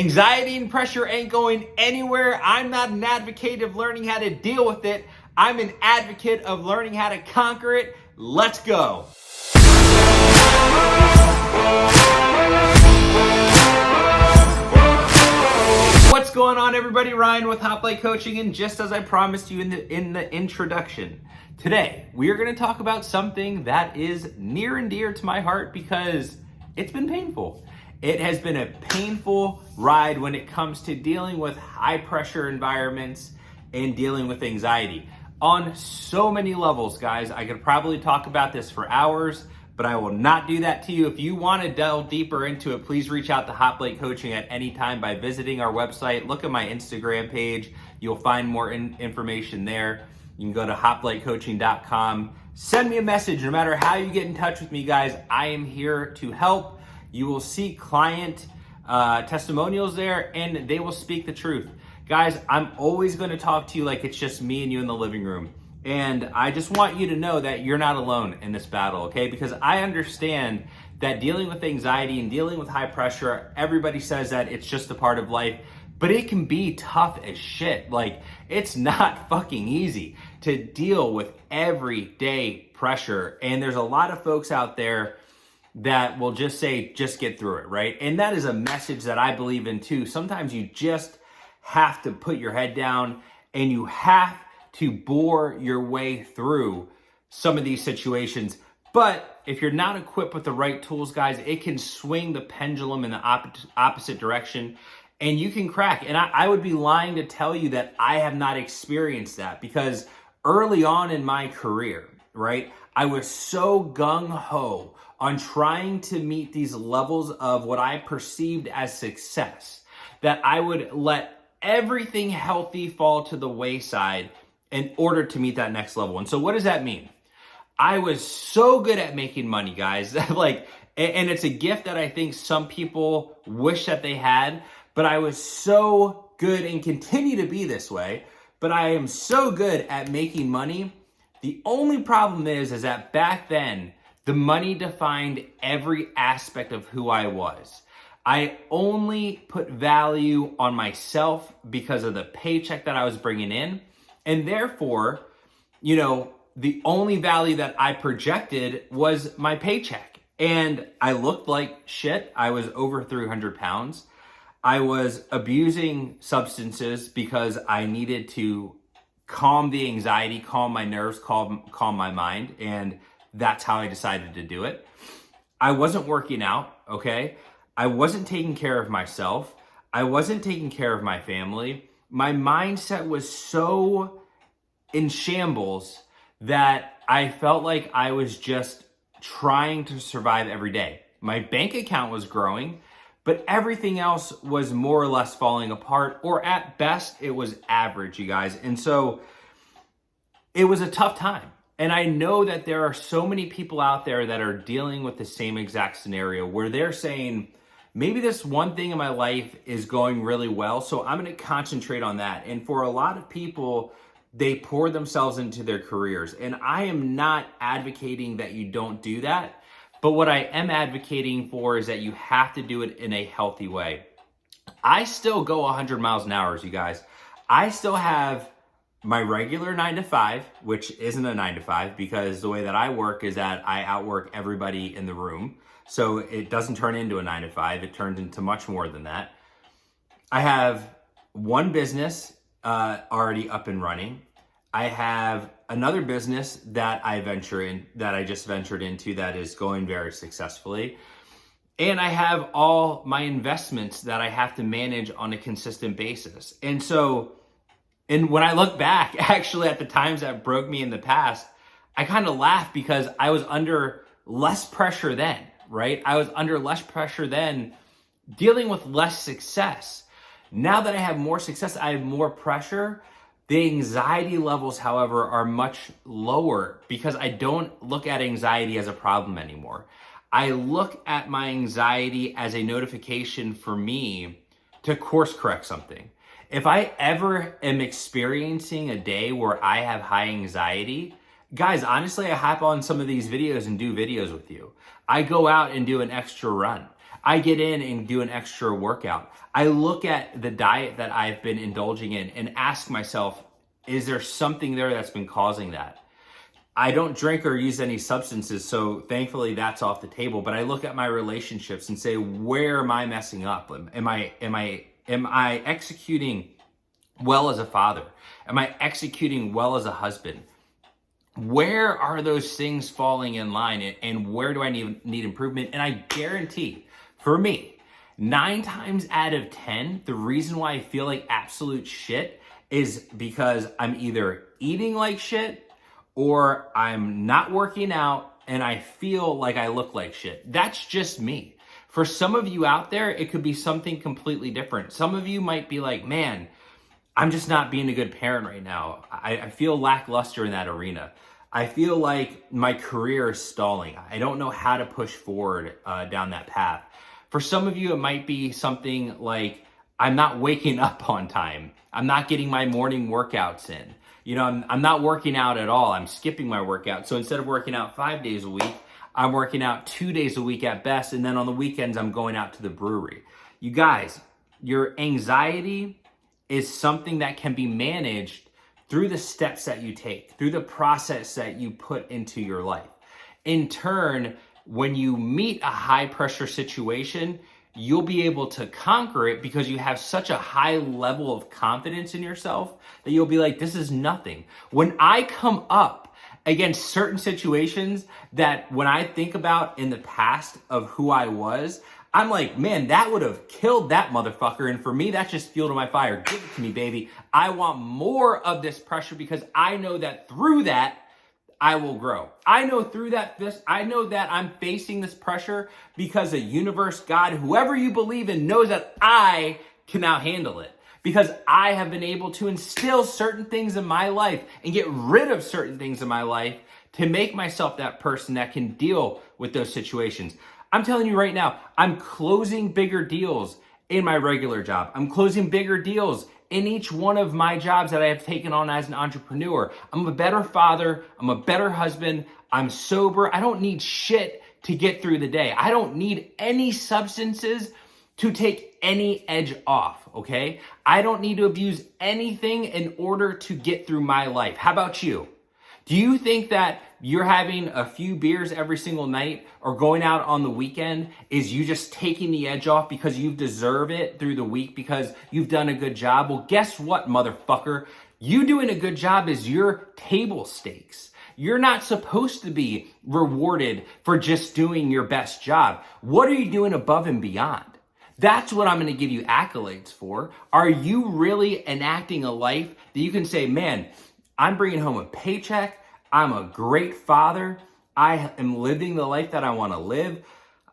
Anxiety and pressure ain't going anywhere. I'm not an advocate of learning how to deal with it. I'm an advocate of learning how to conquer it. Let's go. What's going on, everybody? Ryan with Hoplite Coaching, and just as I promised you in the introduction, today we are going to talk about something that is near and dear to my heart because it's been painful. It has been a painful ride when it comes to dealing with high pressure environments and dealing with anxiety on so many levels, guys. I could probably talk about this for hours, but I will not do that to you. If you want to delve deeper into it, please reach out to Hoplite Coaching at any time by visiting our website. Look at my Instagram page. You'll find more information there. You can go to hoplitecoaching.com. Send me a message. No matter how you get in touch with me, guys, I am here to help. You will see client testimonials there, and they will speak the truth. Guys, I'm always going to talk to you like it's just me and you in the living room. And I just want you to know that you're not alone in this battle, okay? Because I understand that dealing with anxiety and dealing with high pressure, everybody says that it's just a part of life, but it can be tough as shit. Like, it's not fucking easy to deal with everyday pressure. And there's a lot of folks out there that will just say, just get through it, right? And that is a message that I believe in too. Sometimes you just have to put your head down and you have to bore your way through some of these situations. But if you're not equipped with the right tools, guys, it can swing the pendulum in the opposite direction and you can crack. And I would be lying to tell you that I have not experienced that, because early on in my career, right, I was so gung-ho on trying to meet these levels of what I perceived as success that I would let everything healthy fall to the wayside in order to meet that next level. And so what does that mean? I was so good at making money, guys. And it's a gift that I think some people wish that they had, but I was so good and continue to be this way, but I am so good at making money. The only problem is that back then, the money defined every aspect of who I was. I only put value on myself because of the paycheck that I was bringing in. And therefore, the only value that I projected was my paycheck. And I looked like shit. I was over 300 pounds. I was abusing substances because I needed to calm the anxiety, calm my nerves, calm my mind. And that's how I decided to do it. I wasn't working out, okay? I wasn't taking care of myself. I wasn't taking care of my family. My mindset was so in shambles that I felt like I was just trying to survive every day. My bank account was growing, but everything else was more or less falling apart, or at best, it was average, you guys. And so it was a tough time. And I know that there are so many people out there that are dealing with the same exact scenario where they're saying, maybe this one thing in my life is going really well, so I'm going to concentrate on that. And for a lot of people, they pour themselves into their careers. And I am not advocating that you don't do that. But what I am advocating for is that you have to do it in a healthy way. I still go 100 miles an hour, you guys. I still have my regular 9 to 5, which isn't a 9 to 5 because the way that I work is that I outwork everybody in the room. So it doesn't turn into a 9 to 5. It turns into much more than that. I have one business already up and running. I have another business that I just ventured into that is going very successfully. And I have all my investments that I have to manage on a consistent basis. And when I look back, actually, at the times that broke me in the past, I kind of laugh because I was under less pressure then, right? I was under less pressure then, dealing with less success. Now that I have more success, I have more pressure. The anxiety levels, however, are much lower because I don't look at anxiety as a problem anymore. I look at my anxiety as a notification for me to course correct something. If I ever am experiencing a day where I have high anxiety, guys, honestly, I hop on some of these videos and do videos with you. I go out and do an extra run. I get in and do an extra workout. I look at the diet that I've been indulging in and ask myself, is there something there that's been causing that? I don't drink or use any substances, so thankfully that's off the table. But I look at my relationships and say, where am I messing up? Am I executing well as a father? Am I executing well as a husband? Where are those things falling in line, and where do I need improvement? And I guarantee, for me, 9 times out of 10, the reason why I feel like absolute shit is because I'm either eating like shit or I'm not working out and I feel like I look like shit. That's just me. For some of you out there, it could be something completely different. Some of you might be like, man, I'm just not being a good parent right now. I feel lackluster in that arena. I feel like my career is stalling. I don't know how to push forward down that path. For some of you, it might be something like, I'm not waking up on time. I'm not getting my morning workouts in. You know, I'm not working out at all. I'm skipping my workout. So instead of working out 5 days a week, I'm working out 2 days a week at best. And then on the weekends, I'm going out to the brewery. You guys, your anxiety is something that can be managed through the steps that you take, through the process that you put into your life. In turn, when you meet a high pressure situation, you'll be able to conquer it because you have such a high level of confidence in yourself that you'll be like, this is nothing. When I come up against certain situations that when I think about in the past of who I was, I'm like, man, that would have killed that motherfucker. And for me, that's just fuel to my fire. Give it to me, baby. I want more of this pressure because I know that through that, I will grow. I know through that, I know that I'm facing this pressure because the universe, God, whoever you believe in knows that I can now handle it. Because I have been able to instill certain things in my life and get rid of certain things in my life to make myself that person that can deal with those situations. I'm telling you right now, I'm closing bigger deals in my regular job. I'm closing bigger deals in each one of my jobs that I have taken on as an entrepreneur. I'm a better father. I'm a better husband. I'm sober. I don't need shit to get through the day. I don't need any substances to take any edge off, okay? I don't need to abuse anything in order to get through my life. How about you? Do you think that you're having a few beers every single night or going out on the weekend is you just taking the edge off because you deserve it through the week because you've done a good job? Well, guess what, motherfucker? You doing a good job is your table stakes. You're not supposed to be rewarded for just doing your best job. What are you doing above and beyond? That's what I'm going to give you accolades for. Are you really enacting a life that you can say, man, I'm bringing home a paycheck. I'm a great father. I am living the life that I want to live.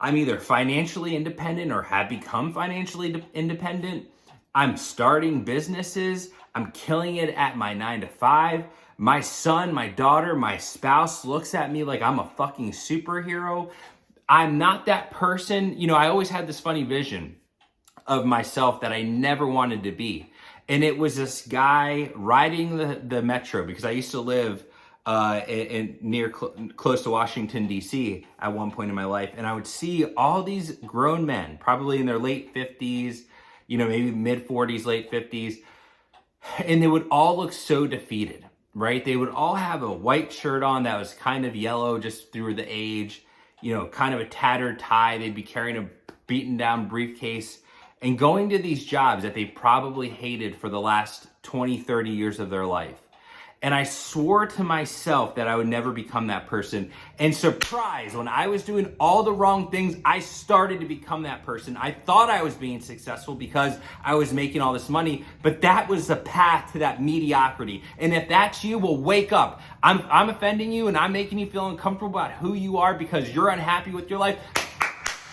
I'm either financially independent or have become financially independent. I'm starting businesses. I'm killing it at my 9 to 5. My son, my daughter, my spouse looks at me like I'm a fucking superhero. I'm not that person. You know, I always had this funny vision of myself that I never wanted to be. And it was this guy riding the metro because I used to live close to Washington, D.C. at one point in my life. And I would see all these grown men, probably in their late 50s, you know, maybe mid 40s, late 50s. And they would all look so defeated, right? They would all have a white shirt on that was kind of yellow just through the age, you know, kind of a tattered tie. They'd be carrying a beaten down briefcase and going to these jobs that they probably hated for the last 20, 30 years of their life. And I swore to myself that I would never become that person. And surprise, when I was doing all the wrong things, I started to become that person. I thought I was being successful because I was making all this money, but that was the path to that mediocrity. And if that's you, well, wake up. I'm offending you and I'm making you feel uncomfortable about who you are because you're unhappy with your life.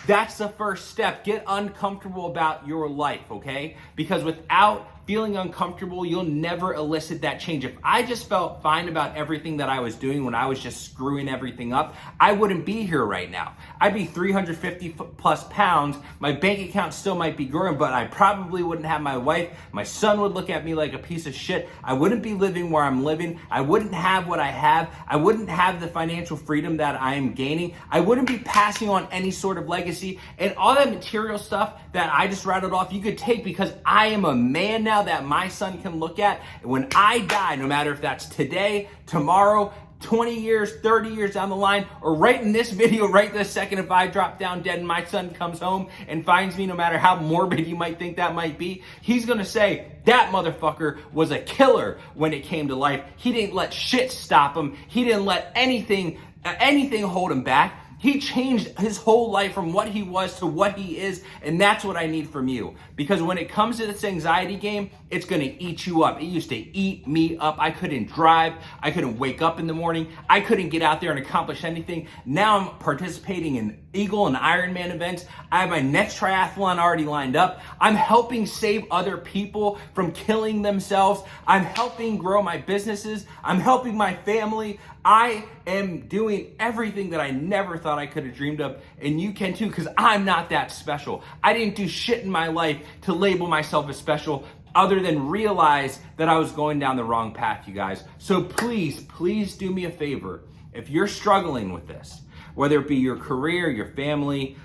That's the first step. Get uncomfortable about your life, okay? Because without feeling uncomfortable, you'll never elicit that change. If I just felt fine about everything that I was doing when I was just screwing everything up, I wouldn't be here right now. I'd be 350 plus pounds. My bank account still might be growing, but I probably wouldn't have my wife. My son would look at me like a piece of shit. I wouldn't be living where I'm living. I wouldn't have what I have. I wouldn't have the financial freedom that I am gaining. I wouldn't be passing on any sort of legacy legacy, and all that material stuff that I just rattled off, you could take, because I am a man now that my son can look at. And when I die, no matter if that's today, tomorrow, 20 years, 30 years down the line, or right in this video, right this second, if I drop down dead and my son comes home and finds me, no matter how morbid you might think that might be, he's gonna say, that motherfucker was a killer when it came to life. He didn't let shit stop him. He didn't let anything hold him back. He changed his whole life from what he was to what he is, and that's what I need from you. Because when it comes to this anxiety game, it's gonna eat you up. It used to eat me up. I couldn't drive. I couldn't wake up in the morning. I couldn't get out there and accomplish anything. Now I'm participating in Eagle and Ironman events. I have my next triathlon already lined up. I'm helping save other people from killing themselves. I'm helping grow my businesses. I'm helping my family. I am doing everything that I never thought I could have dreamed of, and you can too, because I'm not that special. I didn't do shit in my life to label myself as special, other than realize that I was going down the wrong path, you guys. So please do me a favor. If you're struggling with this, whether it be your career, your family,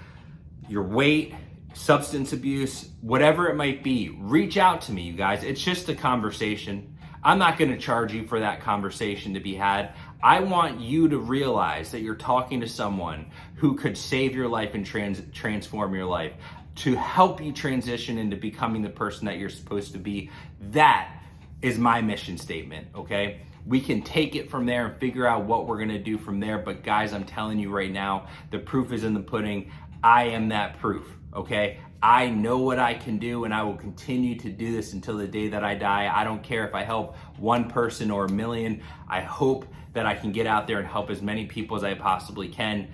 your weight, substance abuse, whatever it might be, reach out to me, you guys. It's just a conversation. I'm not going to charge you for that conversation to be had. I want you to realize that you're talking to someone who could save your life and transform your life, to help you transition into becoming the person that you're supposed to be. That is my mission statement, okay? We can take it from there and figure out what we're gonna do from there. But guys, I'm telling you right now, the proof is in the pudding. I am that proof, okay? I know what I can do, and I will continue to do this until the day that I die. I don't care if I help one person or a million. I hope that I can get out there and help as many people as I possibly can.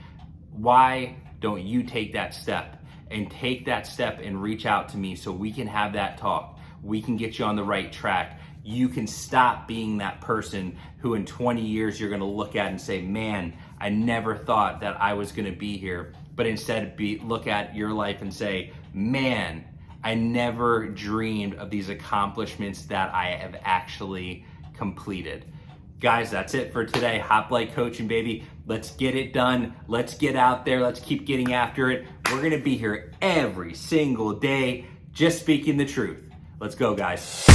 Why don't you take that step? And take that step and reach out to me so we can have that talk. We can get you on the right track. You can stop being that person who in 20 years you're gonna look at and say, man, I never thought that I was gonna be here. But instead look at your life and say, man, I never dreamed of these accomplishments that I have actually completed. Guys, that's it for today. Hoplite Coaching, baby. Let's get it done. Let's get out there. Let's keep getting after it. We're gonna be here every single day, just speaking the truth. Let's go, guys.